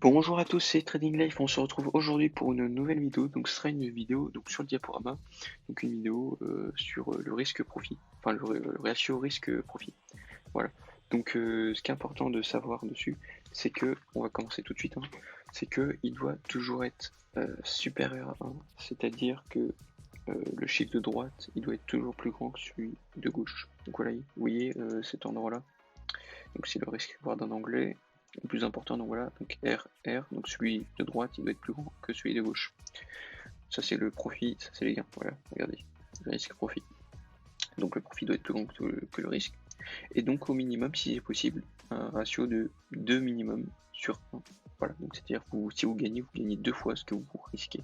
Bonjour à tous, c'est Trading Life. On se retrouve aujourd'hui pour une nouvelle vidéo. Donc, ce sera une vidéo donc sur le diaporama, donc une vidéo sur le risque-profit, enfin le ratio risque-profit. Voilà. Donc, ce qui est important de savoir dessus, c'est que, on va commencer tout de suite, hein, c'est que il doit toujours être supérieur à 1, c'est-à-dire que le chiffre de droite, il doit être toujours plus grand que celui de gauche. Donc voilà, vous voyez cet endroit-là. Donc c'est le risque reward en anglais le plus important, donc voilà, donc R, donc celui de droite il doit être plus grand que celui de gauche. Ça c'est le profit, ça c'est les gains, voilà, regardez, le risque profit. Donc le profit doit être plus grand que le risque. Et donc au minimum, si c'est possible, un ratio de 2 minimum sur 1. Voilà, donc c'est-à-dire que si vous gagnez 2 fois ce que vous risquez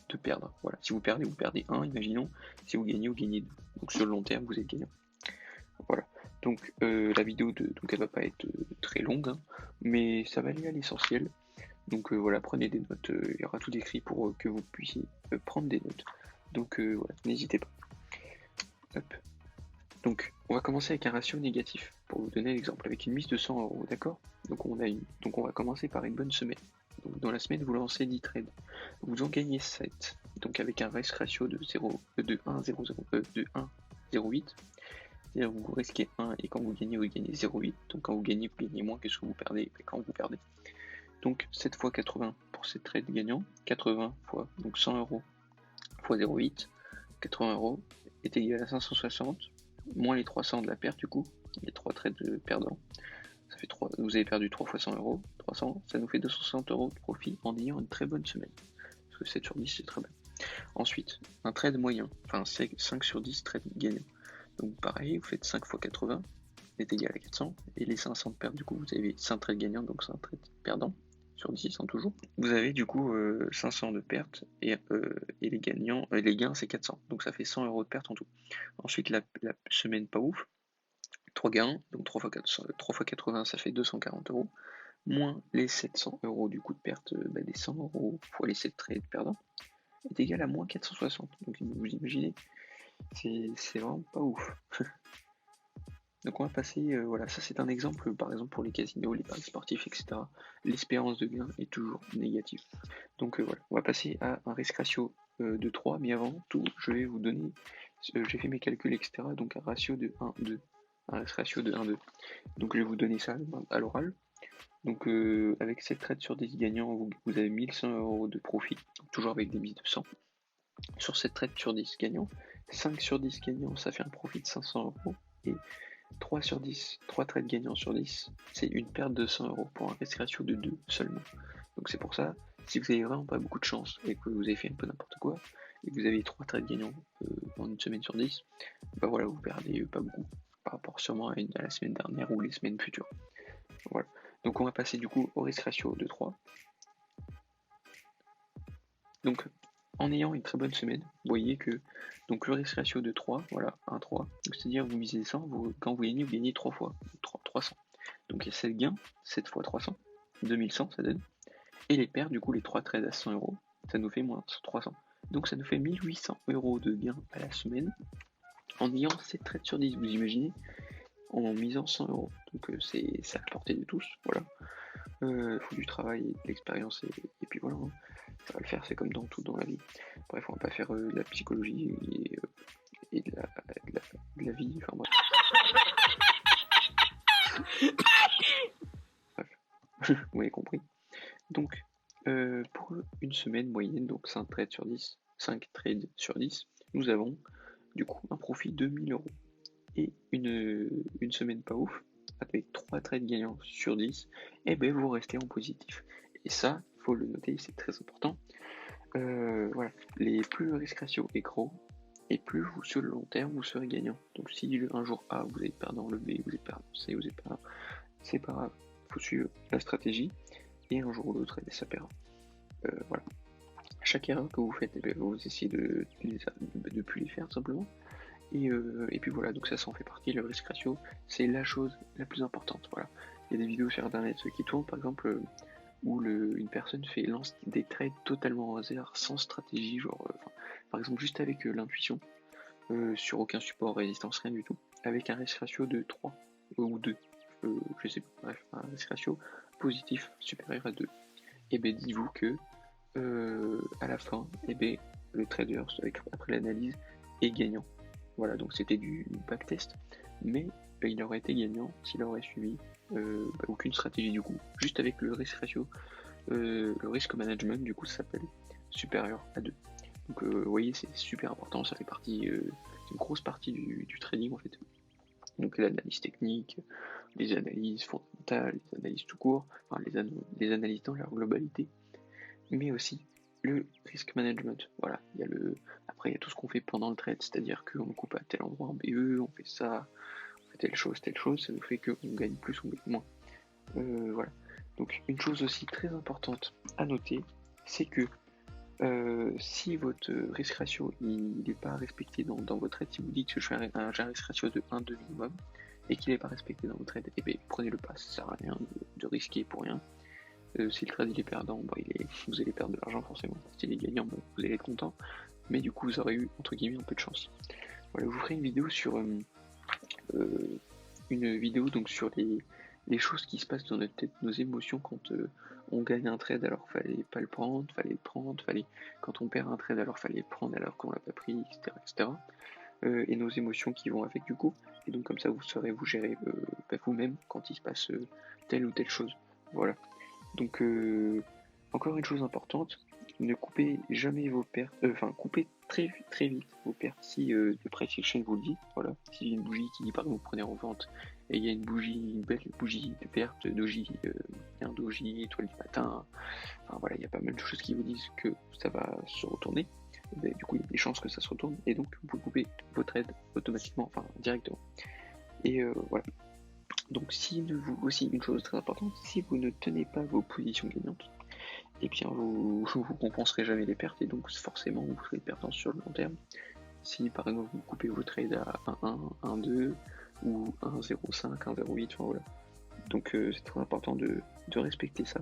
de perdre. Voilà, si vous perdez 1, imaginons, si vous gagnez 2. Donc sur le long terme, vous êtes gagnant. Voilà. Donc la vidéo donc elle va pas être très longue, hein, mais ça va aller à l'essentiel. Donc voilà, prenez des notes, il y aura tout écrit pour que vous puissiez prendre des notes. Donc voilà, n'hésitez pas. Hop. Donc on va commencer avec un ratio négatif, pour vous donner l'exemple, avec une mise de 100 euros, d'accord. Donc on va commencer par une bonne semaine. Donc dans la semaine, vous lancez 10 trades. Vous en gagnez 7. Donc avec un risk ratio de 1,08. C'est-à-dire vous risquez 1 et quand vous gagnez 0,8. Donc quand vous gagnez moins que ce que vous perdez quand vous perdez. Donc 7 fois 80 pour ces trades gagnants, 80 fois donc 100 euros fois 0,8, 80 euros est égal à 560, moins les 300 de la perte du coup, les 3 trades perdants. Ça fait 3, vous avez perdu 3 fois 100 euros, 300, ça nous fait 260 euros de profit en ayant une très bonne semaine. Parce que 7 sur 10 c'est très bien. Ensuite, un trade moyen, enfin 5 sur 10 trades gagnants. Donc pareil, vous faites 5 fois 80 est égal à 400, et les 500 de perte, du coup, vous avez 5 trades gagnants, donc 5 trades perdants, sur 10 en toujours. Vous avez du coup 500 de perte, et les gains c'est 400, donc ça fait 100 euros de perte en tout. Ensuite, la semaine pas ouf, 3 gains, donc 3 fois 80, ça fait 240 euros, moins les 700 euros du coup de perte, des 100 euros fois les 7 trades perdants, est égal à moins 460. Donc vous imaginez, c'est vraiment pas ouf. Donc on va passer, voilà, ça c'est un exemple par exemple pour les casinos, les paris sportifs, etc. L'espérance de gain est toujours négative. Donc voilà, on va passer à un risk ratio de 3, mais avant tout, je vais vous donner, j'ai fait mes calculs, etc. Donc un ratio de 1,2, un risk ratio de 1,2. Donc je vais vous donner ça à l'oral. Donc avec 7 trades sur 10 gagnants, vous avez 1100 euros de profit, toujours avec des mises de 100. Sur 7 trades sur 10 gagnants, 5 sur 10 gagnants, ça fait un profit de 500 euros. Et 3 sur 10, 3 trades gagnants sur 10, c'est une perte de 100 euros pour un risk ratio de 2 seulement. Donc c'est pour ça, si vous avez vraiment pas beaucoup de chance et que vous avez fait un peu n'importe quoi, et que vous avez 3 trades gagnants en une semaine sur 10, bah voilà, vous perdez pas beaucoup par rapport sûrement à la semaine dernière ou les semaines futures. Voilà. Donc on va passer du coup au risk ratio de 3. Donc en ayant une très bonne semaine, vous voyez que donc le risk ratio de 3, voilà, 1,3, c'est-à-dire vous misez 100, quand vous gagnez 3 fois, 300. Donc il y a 7 gains, 7 fois 300, 2100 ça donne. Et les pertes, du coup les 3 trades à 100 euros, ça nous fait moins 300. Donc ça nous fait 1800 euros de gains à la semaine en ayant 7 trades sur 10, vous imaginez, en misant 100 euros. Donc c'est à la portée de tous, voilà. Il faut du travail, de l'expérience et puis voilà, hein. Ça va le faire, c'est comme dans tout dans la vie. Bref, on va pas faire de la psychologie et de la vie, enfin bref. Bref, vous m'avez compris. Donc, pour une semaine moyenne, donc 5 trades sur 10, 5 trades sur 10, nous avons du coup un profit de 1000 euros. Et une semaine pas ouf, avec 3 trades gagnants sur 10, et ben vous restez en positif. Et ça, il faut le noter, c'est très important. Voilà, plus le risque ratio est gros, et plus vous, sur le long terme, vous serez gagnant. Donc si un jour A, vous êtes perdant, le B, vous êtes perdant, C, vous êtes perdant, c'est pas grave, il faut suivre la stratégie, et un jour ou l'autre, ça paiera. Voilà. Chaque erreur que vous faites, vous essayez de plus les faire simplement. Et puis voilà, donc ça en fait partie, le risk ratio, c'est la chose la plus importante. Voilà. Il y a des vidéos sur internet qui tournent par exemple où une personne lance des trades totalement au hasard, sans stratégie, genre par exemple juste avec l'intuition, sur aucun support, résistance, rien du tout, avec un risk ratio de 3 ou 2, je sais pas, bref, un risk ratio positif supérieur à 2. et bien dites-vous que à la fin, le trader, après l'analyse, est gagnant. Voilà, donc c'était du backtest, mais il aurait été gagnant s'il aurait suivi aucune stratégie du coup, juste avec le risk ratio, le risk management du coup ça s'appelle supérieur à 2. Donc vous voyez, c'est super important, ça fait partie, une grosse partie du trading en fait. Donc l'analyse technique, les analyses fondamentales, les analyses tout court, enfin, les analyses dans leur globalité, mais aussi le risk management. Voilà, après il y a tout ce qu'on fait pendant le trade, c'est-à-dire qu'on coupe à tel endroit en BE, on fait ça, on fait telle chose, ça nous fait qu'on gagne plus ou moins. Voilà. Donc une chose aussi très importante à noter, c'est que si votre risk ratio n'est pas respecté dans votre trade, si vous dites que j'ai un risk ratio de 1-2 minimum et qu'il n'est pas respecté dans votre trade, et bien prenez-le pas, ça sert à rien de risquer pour rien. Si le trade il est perdant, vous allez perdre de l'argent forcément. S'il est gagnant, vous allez être content, mais du coup vous aurez eu entre guillemets un peu de chance. Voilà, je vous ferai une vidéo sur donc sur les choses qui se passent dans notre tête, nos émotions quand on gagne un trade alors fallait pas le prendre, quand on perd un trade alors fallait le prendre alors qu'on l'a pas pris, etc. Et nos émotions qui vont avec du coup. Et donc comme ça vous saurez vous gérer vous-même quand il se passe telle ou telle chose. Voilà. Donc encore une chose importante, ne coupez jamais vos pertes, coupez très vite vos pertes si le price action vous le dit. Voilà, s'il y a une bougie qui dit pardon, vous prenez en vente et il y a une belle bougie de perte, doji, un doji, étoile du matin, enfin voilà, il y a pas mal de choses qui vous disent que ça va se retourner. Et du coup, il y a des chances que ça se retourne et donc vous pouvez couper vos trades automatiquement, enfin directement. Et voilà. Donc aussi une chose très importante, si vous ne tenez pas vos positions gagnantes, et bien vous compenserez jamais les pertes et donc forcément vous serez perdant sur le long terme. Si par exemple vous coupez vos trades à 1-1, 1-2 ou 1-0-5, 1-0-8, enfin voilà. Donc c'est très important de respecter ça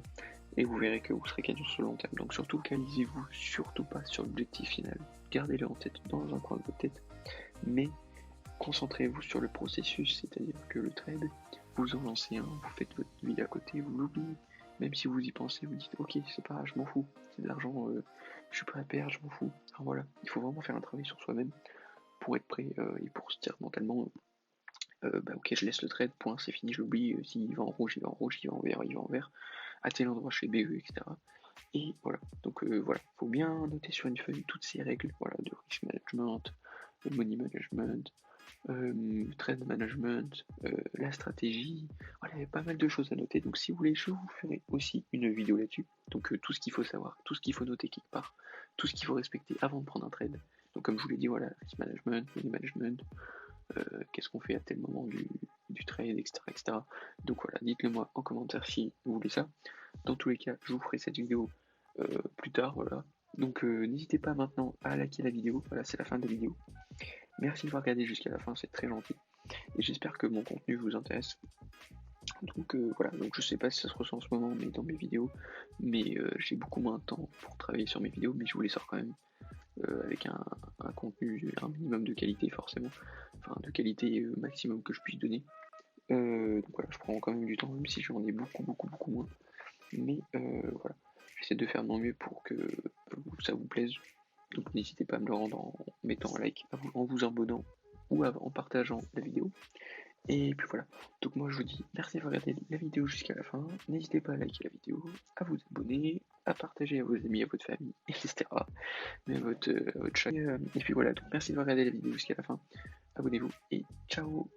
et vous verrez que vous serez gagnant sur le long terme. Donc surtout focalisez-vous surtout pas sur l'objectif final. Gardez-le en tête dans un coin de votre tête, mais concentrez-vous sur le processus, c'est-à-dire que le trade, vous en lancez un, vous faites votre vie à côté, vous l'oubliez. Même si vous y pensez, vous dites ok, c'est pas grave, je m'en fous, c'est de l'argent, je suis prêt à perdre, je m'en fous. Enfin voilà, il faut vraiment faire un travail sur soi-même pour être prêt et pour se dire mentalement ok, je laisse le trade, point, c'est fini, je l'oublie, s'il va en rouge, il va en rouge, il va en vert, il va en vert, à tel endroit je fais BE, etc. Et voilà, donc voilà, faut bien noter sur une feuille toutes ces règles, voilà, de risk management, de money management, trade management, la stratégie, voilà, il y a pas mal de choses à noter. Donc si vous voulez, je vous ferai aussi une vidéo là-dessus. Donc tout ce qu'il faut savoir, tout ce qu'il faut noter quelque part, tout ce qu'il faut respecter avant de prendre un trade. Donc comme je vous l'ai dit, voilà, risk management, money management, qu'est-ce qu'on fait à tel moment du trade, etc. Donc voilà, dites-le moi en commentaire si vous voulez ça. Dans tous les cas, je vous ferai cette vidéo plus tard, voilà. Donc n'hésitez pas maintenant à liker la vidéo, voilà, c'est la fin de la vidéo. Merci de m'avoir regardé jusqu'à la fin, c'est très gentil. Et j'espère que mon contenu vous intéresse. Donc voilà, donc je sais pas si ça se ressent en ce moment mais dans mes vidéos, mais j'ai beaucoup moins de temps pour travailler sur mes vidéos, mais je vous les sors quand même avec un contenu, un minimum de qualité forcément, enfin de qualité maximum que je puisse donner. Donc voilà, je prends quand même du temps, même si j'en ai beaucoup moins. Mais voilà, j'essaie de faire de mon mieux pour que ça vous plaise. Donc n'hésitez pas à me le rendre en mettant un like, en vous abonnant ou en partageant la vidéo. Et puis voilà, donc moi je vous dis merci d'avoir regardé la vidéo jusqu'à la fin. N'hésitez pas à liker la vidéo, à vous abonner, à partager à vos amis, à votre famille, etc. Mais à votre chat. Et puis voilà, donc merci d'avoir regardé la vidéo jusqu'à la fin. Abonnez-vous et ciao.